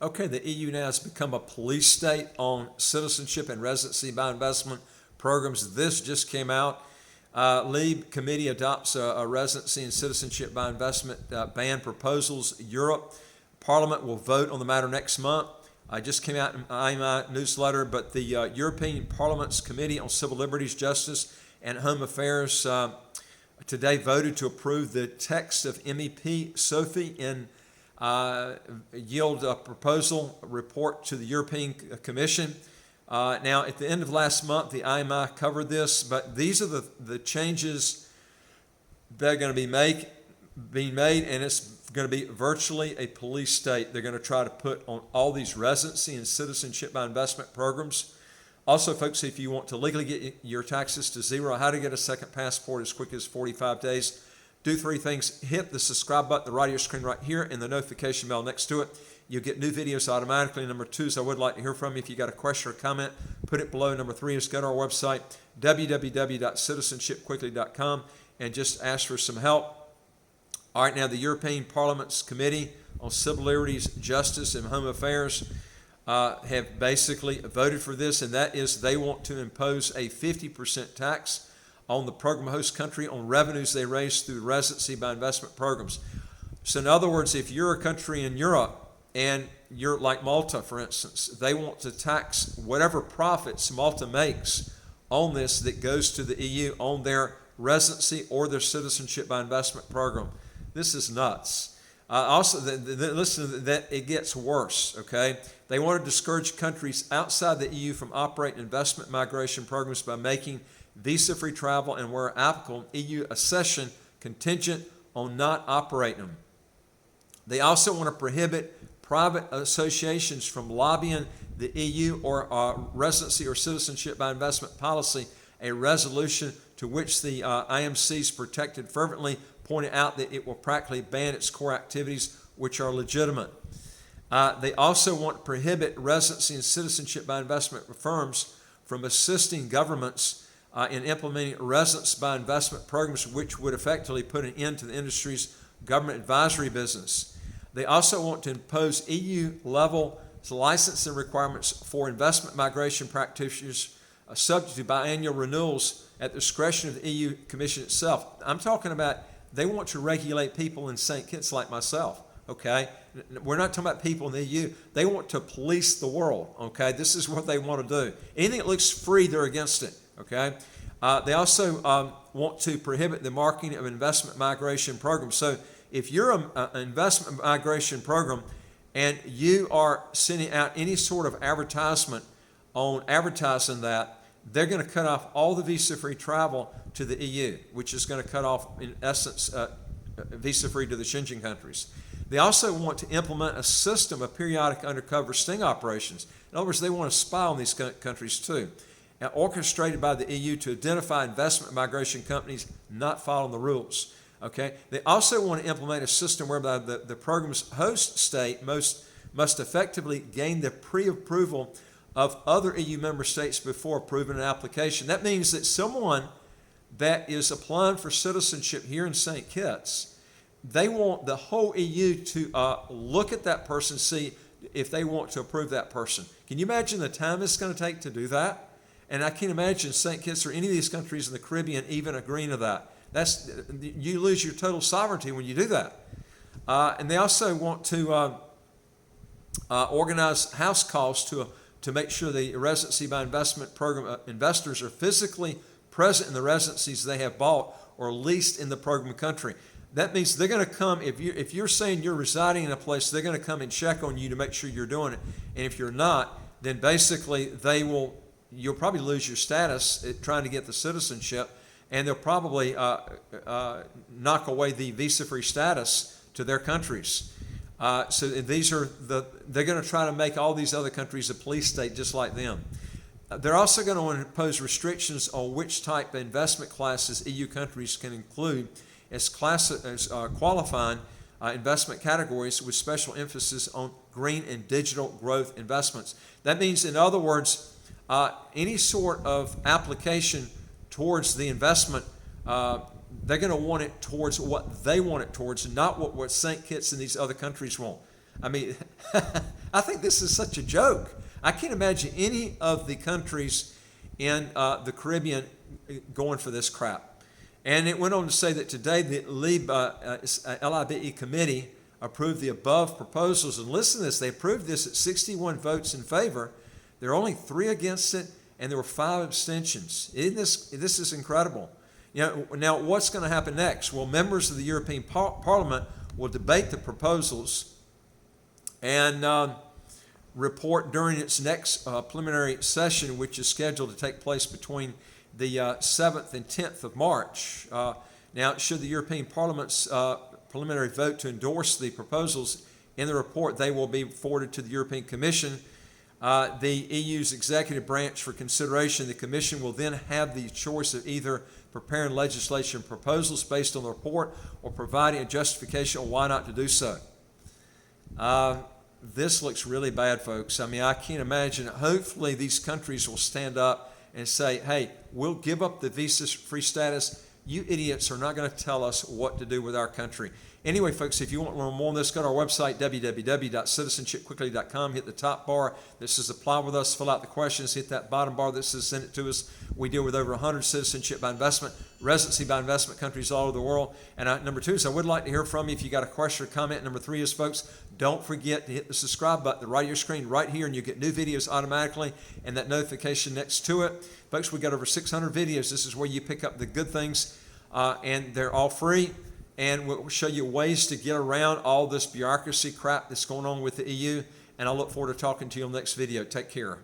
Okay, the EU now has become a police state on citizenship and residency by investment programs. This just came out. LIBE committee adopts a residency and citizenship by investment ban proposals. Europe Parliament will vote on the matter next month. I just came out in my newsletter, but the European Parliament's Committee on Civil Liberties, Justice, and Home Affairs today voted to approve the text of MEP Sophie in yield a proposal report to the European Commission. Now, at the end of last month, the IMI covered this, but these are the changes that are going to be being made, and it's going to be virtually a police state. They're going to try to put on all these residency and citizenship by investment programs. Also, folks, if you want to legally get your taxes to zero, how to get a second passport as quick as 45 days, do three things. Hit the subscribe button at the right of your screen right here and the notification bell next to it. You'll get new videos automatically. Number two is I would like to hear from you. If you got a question or comment, put it below. Number three is go to our website, www.citizenshipquickly.com, and just ask for some help. All right, now the European Parliament's Committee on Civil Liberties, Justice, and Home Affairs have basically voted for this, and that is they want to impose a 50% tax on the program host country on revenues they raise through residency by investment programs. So in other words, if you're a country in Europe and you're like Malta, for instance, they want to tax whatever profits Malta makes on this that goes to the EU on their residency or their citizenship by investment program. This is nuts. Also, listen to that, it gets worse, okay? They want to discourage countries outside the EU from operating investment migration programs by making visa-free travel and, where applicable, EU accession contingent on not operating them. They also want to prohibit private associations from lobbying the EU or residency or citizenship by investment policy, a resolution to which the IMC's protected fervently pointed out that it will practically ban its core activities, which are legitimate. They also want to prohibit residency and citizenship by investment firms from assisting governments in implementing residence by investment programs, which would effectively put an end to the industry's government advisory business. They also want to impose EU-level licensing requirements for investment migration practitioners subject to biannual renewals at the discretion of the EU Commission itself. I'm talking about they want to regulate people in St. Kitts like myself, okay? We're not talking about people in the EU. They want to police the world, okay? This is what they want to do. Anything that looks free, they're against it, okay? They also want to prohibit the marketing of investment migration programs. So if you're an investment migration program and you are sending out any sort of advertisement on advertising that, they're going to cut off all the visa-free travel to the EU, which is going to cut off, in essence, visa-free to the Schengen countries. They also want to implement a system of periodic undercover sting operations. In other words, they want to spy on these countries too, orchestrated by the EU to identify investment migration companies not following the rules. Okay. They also want to implement a system whereby the program's host state must effectively gain the pre-approval of other EU member states before approving an application. That means that someone that is applying for citizenship here in St. Kitts, they want the whole EU to look at that person, see if they want to approve that person. Can you imagine the time it's going to take to do that? And I can't imagine St. Kitts or any of these countries in the Caribbean even agreeing to that. You lose your total sovereignty when you do that. And they also want to organize house calls to make sure the residency by investment program investors are physically present in the residencies they have bought or leased in the program country. That means they're going to come, if you're saying you're residing in a place, they're going to come and check on you to make sure you're doing it. And if you're not, then basically you'll probably lose your status at trying to get the citizenship, and they'll probably knock away the visa-free status to their countries. So they're going to try to make all these other countries a police state just like them. They're also going to impose restrictions on which type of investment classes EU countries can include as qualifying investment categories with special emphasis on green and digital growth investments. That means, in other words, any sort of application towards the investment, they're going to want it towards what they want it towards, not what St. Kitts and these other countries want. I mean, I think this is such a joke. I can't imagine any of the countries in the Caribbean going for this crap. And it went on to say that today the LIBE committee approved the above proposals. And listen to this, they approved this at 61 votes in favor. There are only 3 against it, and there were 5 abstentions. This is incredible. Now what's going to happen next? Well, members of the European Parliament will debate the proposals and report during its next preliminary session, which is scheduled to take place between the 7th and 10th of March. Now, should the European Parliament's preliminary vote to endorse the proposals in the report, they will be forwarded to the European Commission, the EU's executive branch, for consideration. The Commission will then have the choice of either preparing legislation proposals based on the report or providing a justification on why not to do so. This looks really bad, folks. I mean, I can't imagine. Hopefully these countries will stand up and say, hey, we'll give up the visa-free status. You idiots are not going to tell us what to do with our country. Anyway, folks, if you want to learn more on this, go to our website, www.citizenshipquickly.com. Hit the top bar that says apply with us, fill out the questions, hit that bottom bar that says send it to us. We deal with over 100 citizenship by investment, residency by investment countries all over the world. And number 2 is I would like to hear from you if you got a question or comment. Number 3 is, folks, don't forget to hit the subscribe button right of your screen right here, and you get new videos automatically and that notification next to it. Folks, we got over 600 videos. This is where you pick up the good things, and they're all free. And we'll show you ways to get around all this bureaucracy crap that's going on with the EU. And I look forward to talking to you on the next video. Take care.